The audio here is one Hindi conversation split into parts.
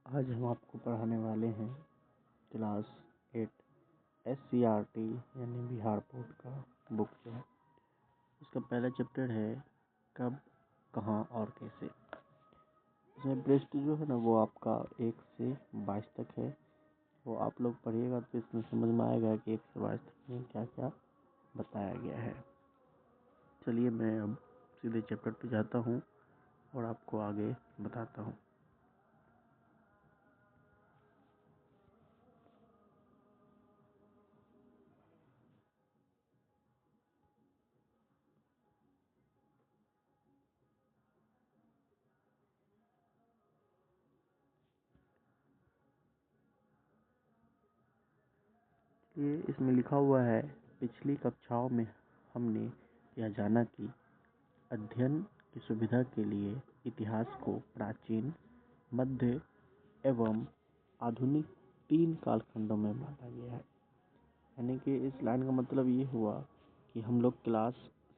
आज हम आपको पढ़ाने वाले हैं क्लास 8 SCRT यानी बिहार बोर्ड का बुक जो है उसका पहला चैप्टर है कब, कहाँ और कैसे। इसमें पृष्ठ जो है ना वो आपका 1 से 22 तक है। वो आप लोग पढ़िएगा तो इसमें समझ में आएगा कि 1 से 22 तक में क्या क्या बताया गया है। चलिए मैं अब सीधे चैप्टर पे जाता हूँ और आपको आगे बताता हूँ। ये इसमें लिखा हुआ है, पिछली कक्षाओं में हमने यह जाना कि अध्ययन की सुविधा के लिए इतिहास को प्राचीन, मध्य एवं आधुनिक 3 कालखंडों में बांटा गया है। यानी कि इस लाइन का मतलब ये हुआ कि हम लोग क्लास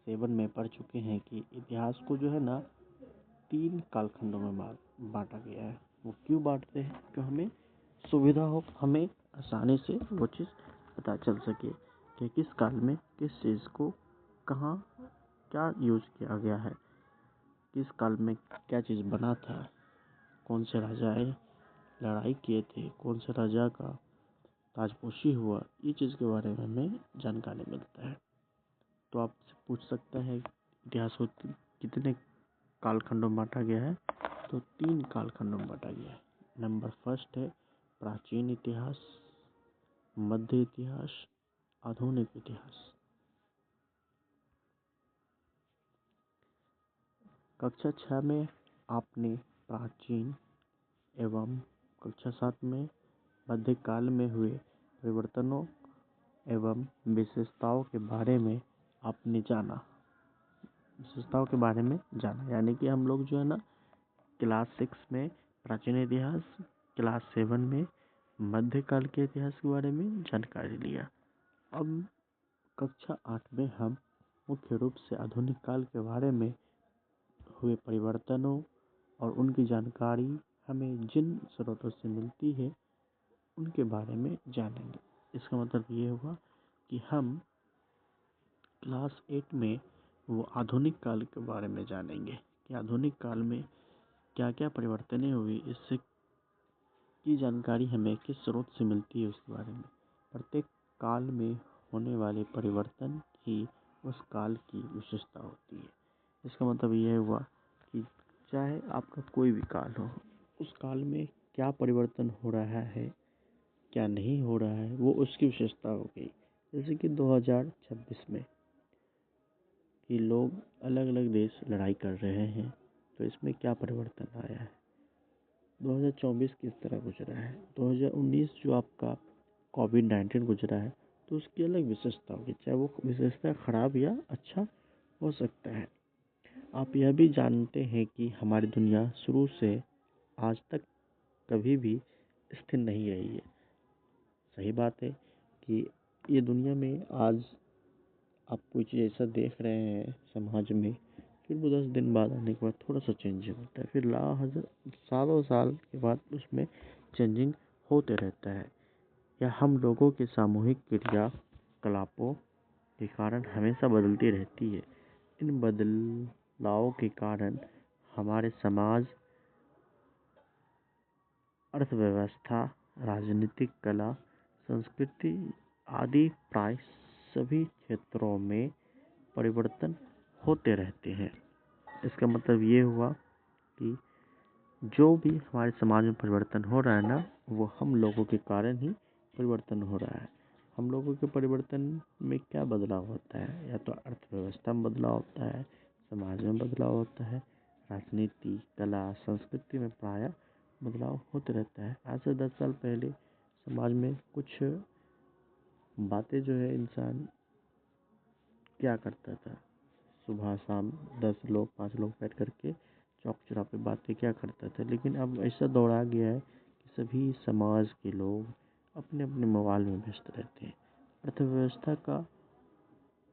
7 में पढ़ चुके हैं कि इतिहास को जो है ना 3 कालखंडों में बांटा गया है। वो क्यों बांटते हैं? कि हमें सुविधा हो, हमें आसानी से वो चीज़ पता चल सके कि किस काल में किस चीज़ को कहाँ क्या यूज़ किया गया है, किस काल में क्या चीज़ बना था, कौन से राजाएं लड़ाई किए थे, कौन से राजा का ताजपोशी हुआ, ये चीज़ के बारे में हमें जानकारी मिलता है। तो आपसे पूछ सकता है इतिहास को कितने कालखंडों में बांटा गया है? तो 3 कालखंडों में बांटा गया है। नंबर फर्स्ट है प्राचीन इतिहास, मध्य इतिहास, आधुनिक इतिहास। कक्षा 6 में आपने प्राचीन एवं कक्षा 7 में मध्यकाल में हुए परिवर्तनों एवं विशेषताओं के बारे में आपने जाना। यानी कि हम लोग जो है ना क्लास 6 में प्राचीन इतिहास, क्लास 7 में मध्यकाल के इतिहास के बारे में जानकारी लिया। अब कक्षा 8 में हम मुख्य रूप से आधुनिक काल के बारे में हुए परिवर्तनों और उनकी जानकारी हमें जिन स्रोतों से मिलती है उनके बारे में जानेंगे। इसका मतलब ये हुआ कि हम क्लास 8 में वो आधुनिक काल के बारे में जानेंगे कि आधुनिक काल में क्या क्या परिवर्तनें हुई, इससे की जानकारी हमें किस स्रोत से मिलती है उसके बारे में। प्रत्येक काल में होने वाले परिवर्तन ही उस काल की विशेषता होती है। इसका मतलब यह हुआ कि चाहे आपका कोई भी काल हो, उस काल में क्या परिवर्तन हो रहा है, क्या नहीं हो रहा है, वो उसकी विशेषता हो गई। जैसे कि 2026 में कि लोग अलग अलग देश लड़ाई कर रहे हैं, तो इसमें क्या परिवर्तन आया है। 2024 किस तरह गुजरा है, 2019 जो आपका कोविड-19 गुजरा है, तो उसकी अलग विशेषता होगी, चाहे वो विशेषता खराब या अच्छा हो सकता है। आप यह भी जानते हैं कि हमारी दुनिया शुरू से आज तक कभी भी स्थिर नहीं रही है। सही बात है कि ये दुनिया में आज आप कोई चीज़ ऐसा देख रहे हैं समाज में, फिर वो 10 दिन बाद आने के बाद थोड़ा सा चेंजिंग होता है, फिर सालों साल के बाद उसमें चेंजिंग होते रहता है। या हम लोगों के सामूहिक क्रियाकलापों के कारण हमेशा बदलती रहती है। इन बदलावों के कारण हमारे समाज, अर्थव्यवस्था, राजनीतिक, कला, संस्कृति आदि प्राय सभी क्षेत्रों में परिवर्तन होते रहते हैं। इसका मतलब ये हुआ कि जो भी हमारे समाज में परिवर्तन हो रहा है ना, वो हम लोगों के कारण ही परिवर्तन हो रहा है। हम लोगों के परिवर्तन में क्या बदलाव होता है? या तो अर्थव्यवस्था में बदलाव होता है, समाज में बदलाव होता है, राजनीति, कला, संस्कृति में प्रायः बदलाव होते रहता है। आज से 10 साल पहले समाज में कुछ बातें जो है इंसान क्या करता था, सुबह शाम 10 लोग 5 लोग बैठ करके चौक चौराहे पे बातें क्या करता था। लेकिन अब ऐसा दौर आ गया है कि सभी समाज के लोग अपने अपने मोबाइल में व्यस्त रहते हैं। अर्थव्यवस्था का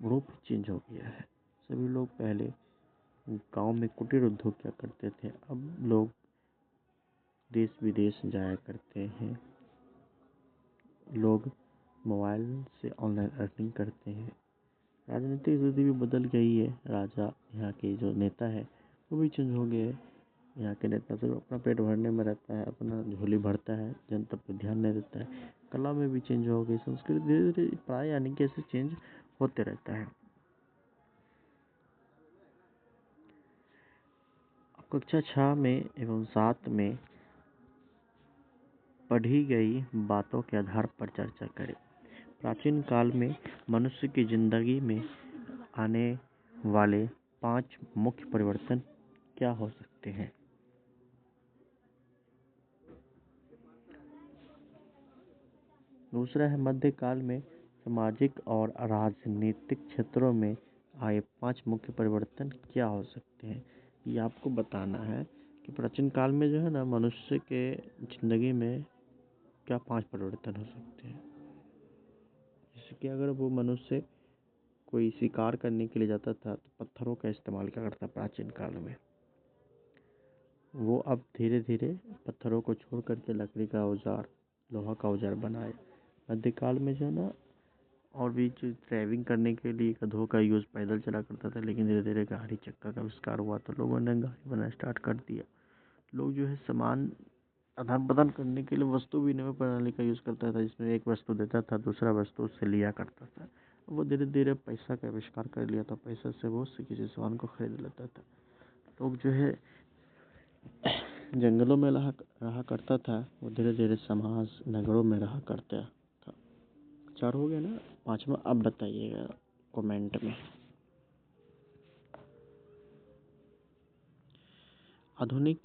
रूप चेंज हो गया है। सभी लोग पहले गांव में कुटीर उद्योग क्या करते थे, अब लोग देश विदेश जाया करते हैं। लोग मोबाइल से ऑनलाइन अर्निंग करते हैं। राजनीतिक स्थिति भी बदल गई है। राजा यहाँ के जो नेता है वो भी चेंज हो गए हैं। यहाँ के नेता सिर्फ अपना पेट भरने में रहता है, अपना झोली भरता है, जनता पर ध्यान नहीं देता है। कला में भी चेंज हो गई, संस्कृति धीरे धीरे प्राय यानी कि ऐसे चेंज होते रहता है। कक्षा 6 में एवं 7 में पढ़ी गई बातों के आधार पर चर्चा करें। प्राचीन काल में मनुष्य की जिंदगी में आने वाले 5 मुख्य परिवर्तन क्या हो सकते हैं? दूसरा है मध्यकाल में सामाजिक और राजनीतिक क्षेत्रों में आए 5 मुख्य परिवर्तन क्या हो सकते हैं। ये आपको बताना है कि प्राचीन काल में जो है ना मनुष्य के जिंदगी में क्या 5 परिवर्तन हो सकते हैं। जैसे कि अगर वो मनुष्य कोई शिकार करने के लिए जाता था तो पत्थरों का इस्तेमाल क्या करता प्राचीन काल में। वो अब धीरे धीरे पत्थरों को छोड़ करके लकड़ी का औजार, लोहा का औजार बनाए। मध्यकाल में जो है ना और भी जो ड्राइविंग करने के लिए गधों का यूज़ पैदल चला करता था, लेकिन धीरे धीरे गाड़ी चक्का का आविष्कार हुआ तो लोगों ने गाड़ी बनाना स्टार्ट कर दिया। लोग जो है सामान आदान प्रदान करने के लिए वस्तु विनिमय प्रणाली का यूज़ करता था, जिसमें एक वस्तु देता था, दूसरा वस्तु उससे लिया करता था। वो धीरे धीरे पैसा का आविष्कार कर लिया था, पैसा से वो किसी सामान को खरीद लेता था। लोग जो है जंगलों में रहा करता था, वो धीरे धीरे समाज नगरों में रहा करता था। 4 हो गया ना, 5वां अब बताइएगा कमेंट में। आधुनिक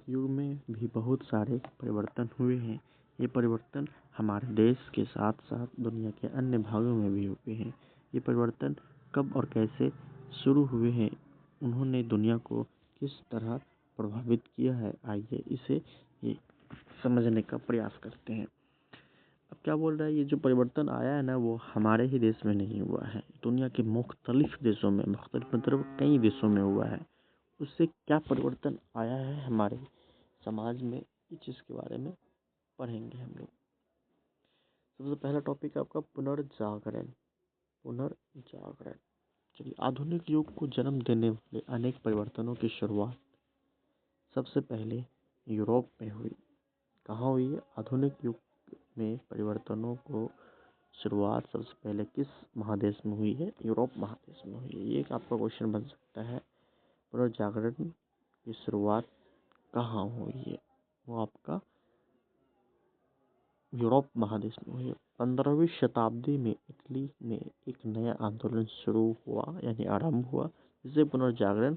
युग में भी बहुत सारे परिवर्तन हुए हैं। ये परिवर्तन हमारे देश के साथ साथ दुनिया के अन्य भागों में भी हुए हैं। ये परिवर्तन कब और कैसे शुरू हुए हैं, उन्होंने दुनिया को किस तरह प्रभावित किया है, आइए इसे ये समझने का प्रयास करते हैं। अब क्या बोल रहा है, ये जो परिवर्तन आया है ना वो हमारे ही देश में नहीं हुआ है, दुनिया के मुख्तलिफ देशों में, मुख्तलिफ मतलब कई देशों में हुआ है। उससे क्या परिवर्तन आया है हमारे समाज में, इस चीज़ के बारे में पढ़ेंगे हम लोग। सबसे पहला टॉपिक है आपका पुनर्जागरण। चलिए, आधुनिक युग को जन्म देने वाले अनेक परिवर्तनों की शुरुआत सबसे पहले यूरोप में हुई। कहाँ हुई है? आधुनिक युग में परिवर्तनों को शुरुआत सबसे पहले किस महादेश में हुई है? यूरोप महादेश में हुई है। ये एक आपका क्वेश्चन बन सकता है। पुनर्जागरण की शुरुआत कहाँ हुई है? वो आपका यूरोप महादेश में हुई है। 15वीं शताब्दी में इटली में एक नया आंदोलन शुरू हुआ यानी आरंभ हुआ, जिसे पुनर्जागरण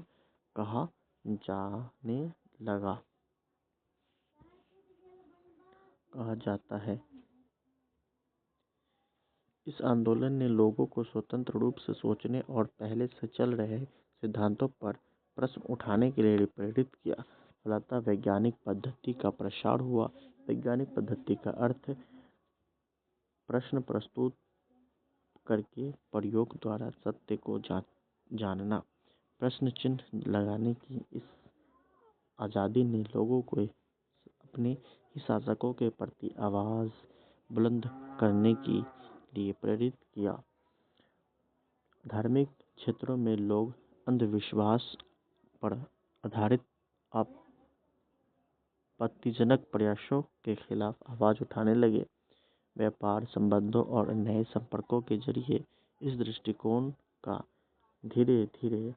कहा जाता है। इस आंदोलन ने लोगों को स्वतंत्र रूप से सोचने और पहले से चल रहे सिद्धांतों पर प्रश्न उठाने के लिए प्रेरित किया। फलतः वैज्ञानिक पद्धति का प्रसार हुआ। वैज्ञानिक पद्धति का अर्थ प्रश्न प्रस्तुत करके प्रयोग द्वारा सत्य को जानना। प्रश्न चिन्ह लगाने की इस आज़ादी ने लोगों को अपने ही शासकों के प्रति आवाज़ बुलंद करने के लिए प्रेरित किया। धार्मिक क्षेत्रों में लोग अंधविश्वास पर आधारित आपत्तिजनक प्रयासों के खिलाफ आवाज़ उठाने लगे। व्यापार संबंधों और नए संपर्कों के जरिए इस दृष्टिकोण का धीरे धीरे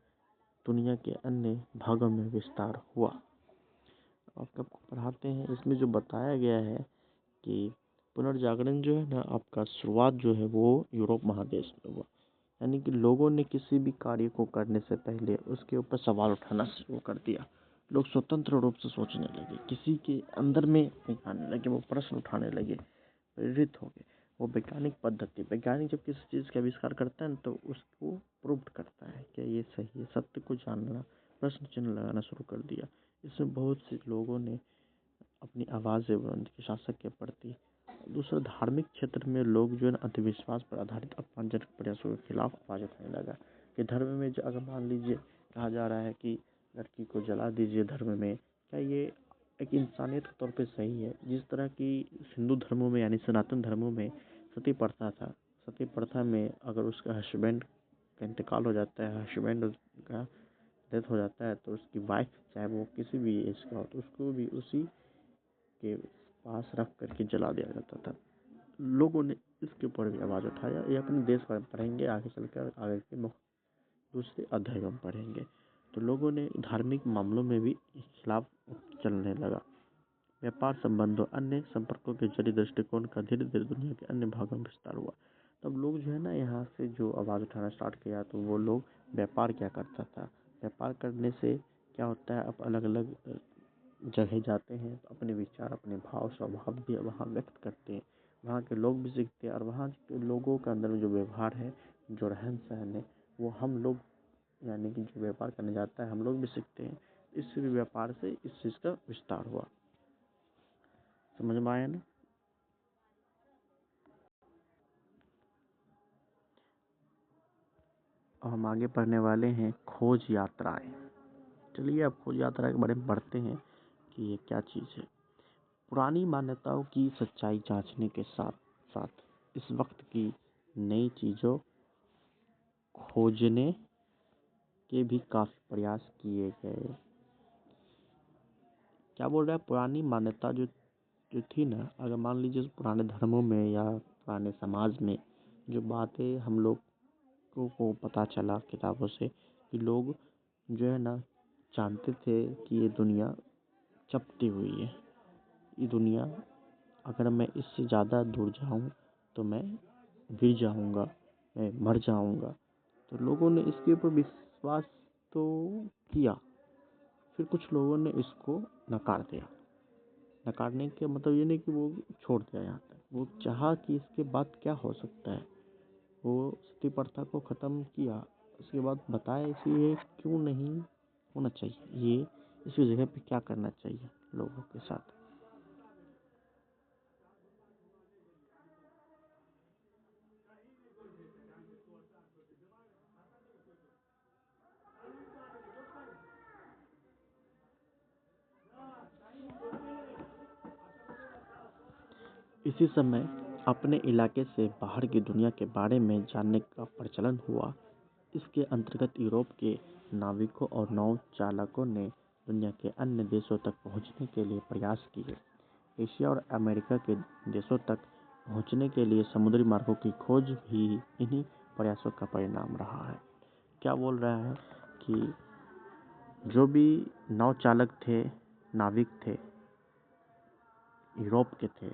दुनिया के अन्य भागों में विस्तार हुआ। आपको पढ़ाते हैं, इसमें जो बताया गया है कि पुनर्जागरण जो है ना आपका शुरुआत जो है वो यूरोप महादेश में हुआ। यानी कि लोगों ने किसी भी कार्य को करने से पहले उसके ऊपर सवाल उठाना शुरू कर दिया। लोग स्वतंत्र रूप से सोचने लगे, किसी के अंदर में नहीं आने लगे, वो प्रश्न उठाने लगे, प्रेरित हो गए। वो वैज्ञानिक जब किसी चीज़ का आविष्कार करता है ना तो उसको प्रूव करता है कि ये सही है, सत्य को जानना, प्रश्न चिन्ह लगाना शुरू कर दिया। इसमें बहुत से लोगों ने अपनी आवाज़ें बुलंद की शासक के प्रति। दूसरा, धार्मिक क्षेत्र में लोग जो है अंधविश्वास पर आधारित अपमानजनक प्रयासों के खिलाफ आवाज़ उठाने लगा कि धर्म में जो अगर मान लीजिए कहा जा रहा है कि लड़की को जला दीजिए धर्म में, क्या ये एक इंसानियत के तौर पे सही है? जिस तरह की हिंदू धर्मों में यानी सनातन धर्मों में सती प्रथा था, सती प्रथा में अगर उसका हस्बैंड का इंतकाल हो जाता है, हस्बैंड का डेथ हो जाता है, तो उसकी वाइफ चाहे वो किसी भी एज का हो तो उसको भी उसी के पास रख करके जला दिया जाता था। लोगों ने इसके ऊपर भी आवाज़ उठाया। ये अपने देश पर पढ़ेंगे आगे चलकर, आगे के दूसरे अध्याय हम पढ़ेंगे। तो लोगों ने धार्मिक मामलों में भी खिलाफ चलने लगा। व्यापार संबंधों अन्य संपर्कों के जरिए दृष्टिकोण का धीरे धीरे दुनिया के अन्य भागों में विस्तार हुआ। तब लोग जो है ना यहाँ से जो आवाज़ उठाना स्टार्ट किया, तो वो लोग व्यापार क्या करता था, व्यापार करने से क्या होता है, अब अलग अलग जगह जाते हैं तो अपने विचार, अपने भाव स्वभाव भी वहाँ व्यक्त करते हैं। वहाँ के लोग भी सीखते हैं और वहाँ के लोगों के अंदर में जो व्यवहार है, जो रहन सहन है, वो हम लोग यानी कि जो व्यापार करने जाता है हम लोग भी सीखते हैं। इससे भी व्यापार से इस चीज़ का विस्तार हुआ। समझ में आया ना? अब हम आगे पढ़ने वाले हैं खोज यात्राएं। चलिए अब खोज यात्रा के बारे में पढ़ते हैं कि ये क्या चीज़ है। पुरानी मान्यताओं की सच्चाई जांचने के साथ साथ इस वक्त की नई चीज़ों खोजने के भी काफ़ी प्रयास किए गए। क्या बोल रहा है? पुरानी मान्यता जो जो थी ना, अगर मान लीजिए पुराने धर्मों में या पुराने समाज में जो बातें हम लोग को पता चला किताबों से, कि लोग जो है ना जानते थे कि ये दुनिया चपटी हुई है, ये दुनिया अगर मैं इससे ज़्यादा दूर जाऊं तो मैं गिर जाऊंगा, मैं मर जाऊंगा। तो लोगों ने इसके ऊपर विश्वास तो किया, फिर कुछ लोगों ने इसको नकार दिया। नकारने के मतलब ये नहीं कि वो छोड़ दिया यहाँ तक, वो चाहा कि इसके बाद क्या हो सकता है, वो सती प्रथा को ख़त्म किया। उसके बाद बताया इसे ये क्यों नहीं होना चाहिए, ये इसी जगह पे क्या करना चाहिए लोगों के साथ। इसी समय अपने इलाके से बाहर की दुनिया के बारे में जानने का प्रचलन हुआ। इसके अंतर्गत यूरोप के नाविकों और नौ चालकों ने दुनिया के अन्य देशों तक पहुंचने के लिए प्रयास किए। एशिया और अमेरिका के देशों तक पहुंचने के लिए समुद्री मार्गों की खोज भी इन्हीं प्रयासों का परिणाम रहा है। क्या बोल रहा है कि जो भी नौ चालक थे, नाविक थे, यूरोप के थे।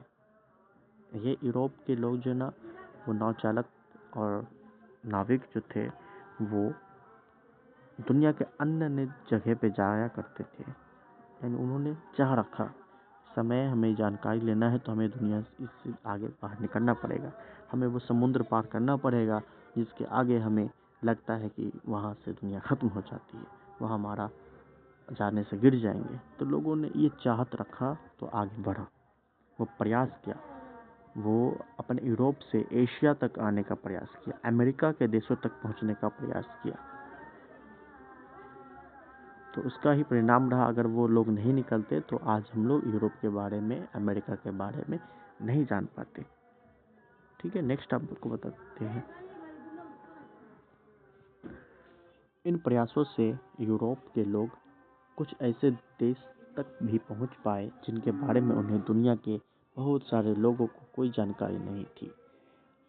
ये यूरोप के लोग जो ना, वो नौ चालक और नाविक जो थे, वो दुनिया के अन्य अन्य जगह पे जाया करते थे। यानी उन्होंने चाह रखा, समय हमें जानकारी लेना है तो हमें दुनिया इससे आगे बाहर निकलना पड़ेगा, हमें वो समुद्र पार करना पड़ेगा जिसके आगे हमें लगता है कि वहाँ से दुनिया ख़त्म हो जाती है, वहाँ हमारा जाने से गिर जाएंगे। तो लोगों ने ये चाहत रखा तो आगे बढ़ा, वो प्रयास किया, वो अपने यूरोप से एशिया तक आने का प्रयास किया, अमेरिका के देशों तक पहुँचने का प्रयास किया। तो उसका ही परिणाम रहा, अगर वो लोग नहीं निकलते तो आज हम लोग यूरोप के बारे में, अमेरिका के बारे में नहीं जान पाते। ठीक है, नेक्स्ट आपको बताते हैं। इन प्रयासों से यूरोप के लोग कुछ ऐसे देश तक भी पहुंच पाए जिनके बारे में उन्हें दुनिया के बहुत सारे लोगों को कोई जानकारी नहीं थी।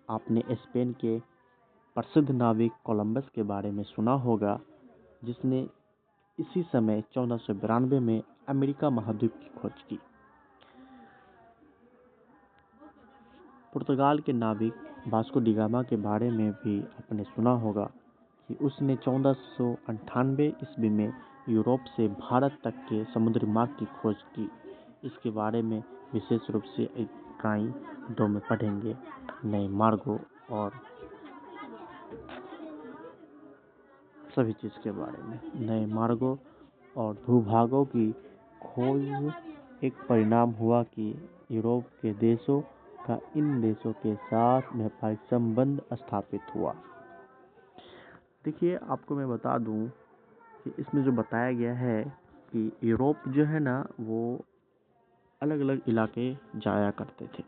आपने स्पेन के प्रसिद्ध नाविक कोलंबस के बारे में सुना होगा, जिसने इसी समय 1492 में अमेरिका महाद्वीप की खोज की। पुर्तगाल के नाविक वास्को डी गामा के बारे में भी आपने सुना होगा कि उसने 1498 ईस्वी में यूरोप से भारत तक के समुद्री मार्ग की खोज की। इसके बारे में विशेष रूप से इकाई 2 में पढ़ेंगे, नए मार्गों और सभी चीज़ के बारे में। नए मार्गों और भूभागों की खोज एक परिणाम हुआ कि यूरोप के देशों का इन देशों के साथ व्यापारिक संबंध स्थापित हुआ। देखिए, आपको मैं बता दूं कि इसमें जो बताया गया है कि यूरोप जो है ना वो अलग अलग इलाके जाया करते थे।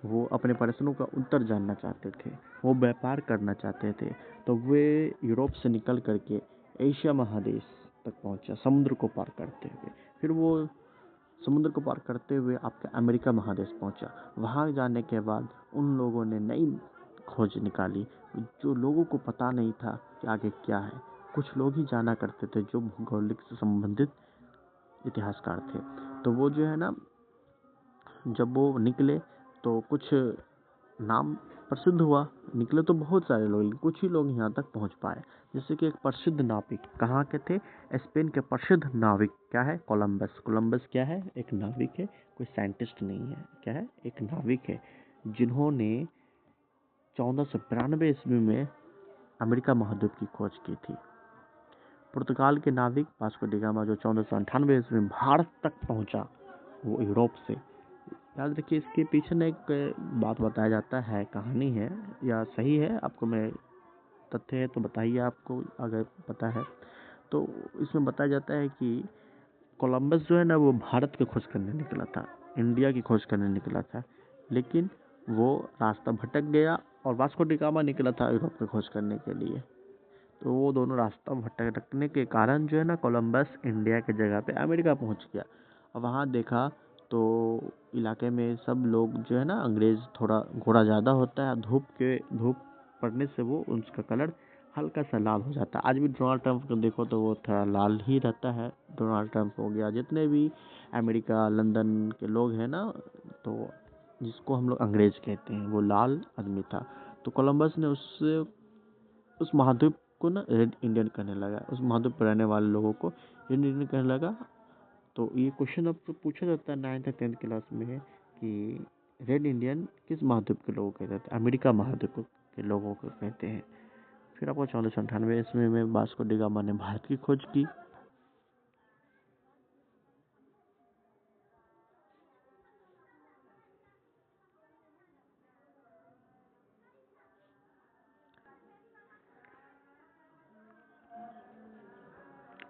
वो अपने प्रश्नों का उत्तर जानना चाहते थे, वो व्यापार करना चाहते थे। तो वे यूरोप से निकल करके एशिया महादेश तक पहुंचा समुद्र को पार करते हुए। फिर वो समुद्र को पार करते हुए आपके अमेरिका महादेश पहुंचा। वहाँ जाने के बाद उन लोगों ने नई खोज निकाली जो लोगों को पता नहीं था कि आगे क्या है। कुछ लोग ही जाना करते थे जो भौगोलिक से संबंधित इतिहासकार थे। तो वो जो है ना, जब वो निकले तो कुछ नाम प्रसिद्ध हुआ। निकले तो बहुत सारे लोग, कुछ ही लोग यहाँ तक पहुँच पाए। जैसे कि एक प्रसिद्ध नाविक कहाँ के थे? स्पेन के प्रसिद्ध नाविक क्या है? कोलंबस। कोलंबस क्या है? एक नाविक है, कोई साइंटिस्ट नहीं है। क्या है? एक नाविक है, जिन्होंने 1492 ईस्वी में अमेरिका महाद्वीप की खोज की थी। पुर्तगाल के नाविक वास्को डी गामा जो 1498 ईस्वी में भारत तक पहुंचा, वो यूरोप से। याद रखिए, इसके पीछे ना एक बात बताया जाता है, कहानी है या सही है, आपको मैं तथ्य है तो बताइए आपको अगर पता है। तो इसमें बताया जाता है कि कोलंबस जो है ना वो भारत की खोज करने निकला था, इंडिया की खोज करने निकला था, लेकिन वो रास्ता भटक गया और वास्को डी गामा निकला था यूरोप की खोज करने के लिए। तो वो दोनों रास्ता भटकने के कारण जो है ना कोलंबस इंडिया के जगह पे अमेरिका पहुंच गया। और वहाँ देखा तो इलाके में सब लोग जो है ना, अंग्रेज़ थोड़ा घोड़ा ज़्यादा होता है, धूप पड़ने से वो उसका कलर हल्का सा लाल हो जाता है। आज भी डोनाल्ड ट्रंप को देखो तो वो थोड़ा लाल ही रहता है। डोनाल्ड ट्रंप हो गया, जितने भी अमेरिका लंदन के लोग हैं ना, तो जिसको हम लोग अंग्रेज कहते हैं, वो लाल आदमी था। तो कोलंबस ने उस महाद्वीप को ना रेड इंडियन कहने लगा, उस महाद्वीप पर रहने वाले लोगों को रेड इंडियन कहने लगा। तो ये क्वेश्चन अब तो पूछा जाता है 9th या 10th क्लास में कि रेड इंडियन किस महाद्वीप के लोगों को कहते हैं? अमेरिका महाद्वीप के लोगों को कहते हैं। फिर आपको 1498 ईस्वी में वास्को डी गामा ने भारत की खोज की।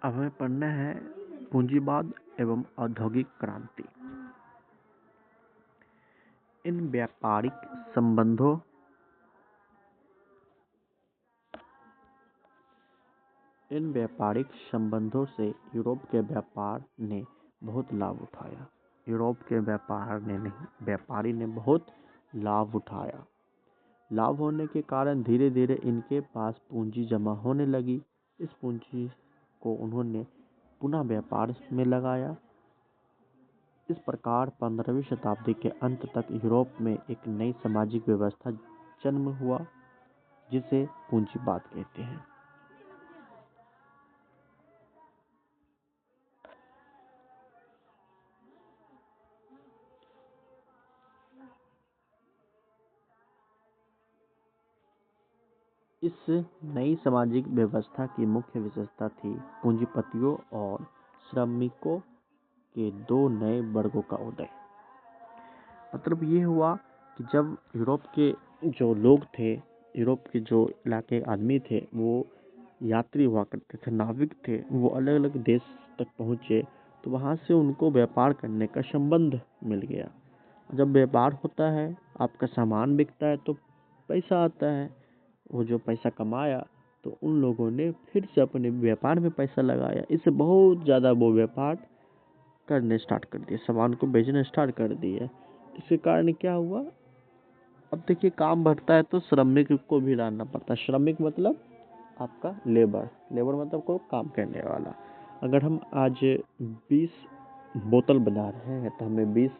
अब हमें पढ़ना है पूंजीवाद एवं औद्योगिक क्रांति। इन व्यापारिक संबंधों से यूरोप के व्यापार ने बहुत लाभ उठाया। यूरोप के व्यापार ने नहीं, व्यापारी ने बहुत लाभ उठाया। लाभ होने के कारण धीरे धीरे इनके पास पूंजी जमा होने लगी। इस पूंजी को उन्होंने पुनः व्यापार में लगाया। इस प्रकार 15वीं शताब्दी के अंत तक यूरोप में एक नई सामाजिक व्यवस्था जन्म हुआ, जिसे पूंजीवाद कहते हैं। इस नई सामाजिक व्यवस्था की मुख्य विशेषता थी पूंजीपतियों और श्रमिकों के दो नए वर्गों का उदय। मतलब ये हुआ कि जब यूरोप के जो लोग थे, यूरोप के जो इलाके आदमी थे, वो यात्री हुआ करते थे, नाविक थे, वो अलग अलग देश तक पहुँचे। तो वहाँ से उनको व्यापार करने का संबंध मिल गया। जब व्यापार होता है, आपका सामान बिकता है तो पैसा आता है। वो जो पैसा कमाया तो उन लोगों ने फिर से अपने व्यापार में पैसा लगाया। इससे बहुत ज़्यादा वो व्यापार करने स्टार्ट कर दिए, सामान को बेचना स्टार्ट कर दिए। इसके कारण क्या हुआ? अब देखिए, काम बढ़ता है तो श्रमिक को भी लाना पड़ता है। श्रमिक मतलब आपका लेबर, लेबर मतलब को काम करने वाला। अगर हम आज 20 बोतल बना रहे हैं तो हमें 20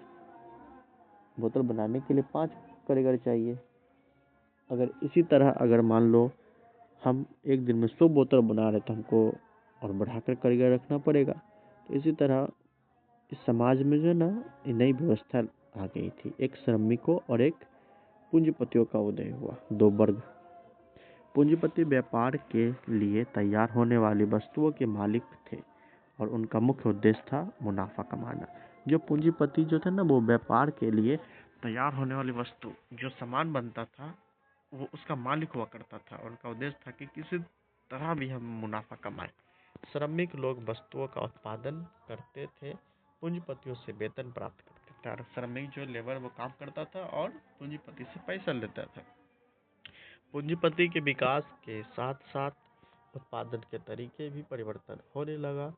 बोतल बनाने के लिए 5 कारीगर चाहिए। अगर इसी तरह अगर मान लो हम एक दिन में 100 बोतल बना रहे तो हमको और बढ़ाकर कारीगर रखना पड़ेगा। तो इसी तरह इस समाज में जो है ना, नई व्यवस्था आ गई थी। एक श्रमिकों और एक पूंजीपतियों का उदय हुआ, दो वर्ग। पूंजीपति व्यापार के लिए तैयार होने वाली वस्तुओं के मालिक थे और उनका मुख्य उद्देश्य था मुनाफा कमाना। जो पूंजीपति जो थे ना, वो व्यापार के लिए तैयार होने वाली वस्तु, जो सामान बनता था, वो उसका मालिक हुआ करता था। उनका उद्देश्य था कि किसी तरह भी हम मुनाफा कमाएं। श्रमिक लोग वस्तुओं का उत्पादन करते थे, पूंजीपतियों से वेतन प्राप्त करते थे। और श्रमिक जो लेबर वो काम करता था और पूंजीपति से पैसा लेता था। पूंजीपति के विकास के साथ साथ उत्पादन के तरीके भी परिवर्तन होने लगा।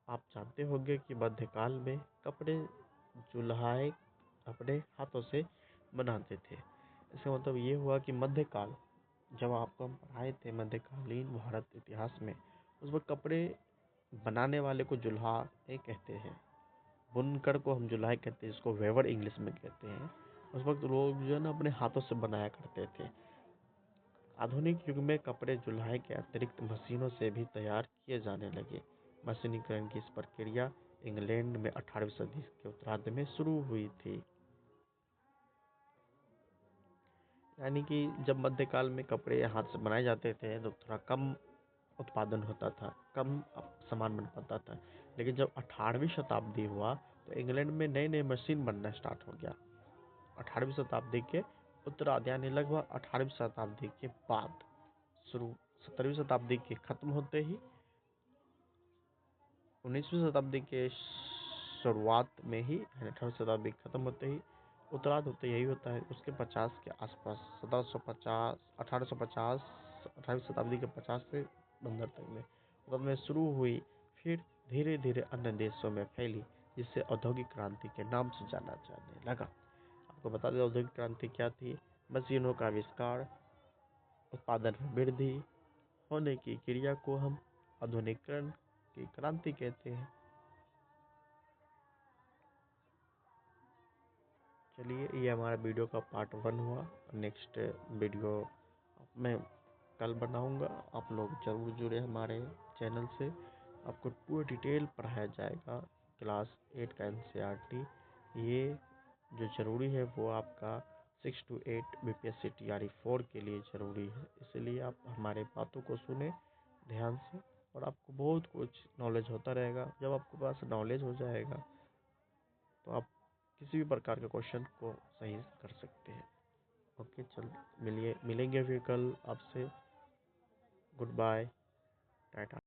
आप जानते होंगे कि मध्यकाल में कपड़े जुल्हाए अपने हाथों से बनाते थे। इसका मतलब ये हुआ कि मध्यकाल, जब आपको हम पढ़ाए थे मध्यकालीन भारत इतिहास में, उस वक्त कपड़े बनाने वाले को जुल्हाए कहते हैं, बुनकर को हम जुल्हाए कहते हैं, जिसको वेवर इंग्लिश में कहते हैं। उस वक्त लोग जो है ना अपने हाथों से बनाया करते थे। आधुनिक युग में कपड़े जुल्हाई के अतिरिक्त मशीनों से भी तैयार किए जाने लगे। मशीनीकरण की इस प्रक्रिया इंग्लैंड में 18वीं सदी के उत्तरार्ध में शुरू हुई थी। यानी कि जब मध्यकाल में कपड़े हाथ से बनाए जाते थे तो थोड़ा कम उत्पादन होता था, कम सामान बन पाता था। लेकिन जब 18वीं शताब्दी हुआ तो इंग्लैंड में नए नए मशीन बनना स्टार्ट हो गया। 18वीं शताब्दी के उत्तरार्ध यानी लगभग 18वीं शताब्दी के बाद शुरू 17वीं शताब्दी के खत्म होते ही 19वीं शताब्दी के शुरुआत में ही 18वीं शताब्दी खत्म होते ही उत्तरार्ध होते यही होता है। उसके 50 के आसपास 1750 1850 18वीं शताब्दी के 50 से 15 तक में शुरू हुई, फिर धीरे धीरे अन्य देशों में फैली, जिसे औद्योगिक क्रांति के नाम से जाना जाने लगा। आपको बता दें औद्योगिक क्रांति क्या थी। मशीनों का आविष्कार, उत्पादन में वृद्धि होने की क्रिया को हम आधुनिकीकरण की क्रांति कहते हैं। चलिए, ये हमारा वीडियो का पार्ट 1 हुआ। नेक्स्ट वीडियो मैं कल बनाऊंगा। आप लोग जरूर जुड़े हमारे चैनल से। आपको पूरा डिटेल पढ़ाया जाएगा क्लास 8 का NCERT। ये जो ज़रूरी है वो आपका 6 to 8 BPSC TRE 4 के लिए ज़रूरी है। इसलिए आप हमारे बातों को सुने ध्यान से और आपको बहुत कुछ नॉलेज होता रहेगा। जब आपके पास नॉलेज हो जाएगा तो आप किसी भी प्रकार के क्वेश्चन को सही कर सकते हैं। ओके, चल मिलेंगे फिर कल आपसे। Goodbye, Tata.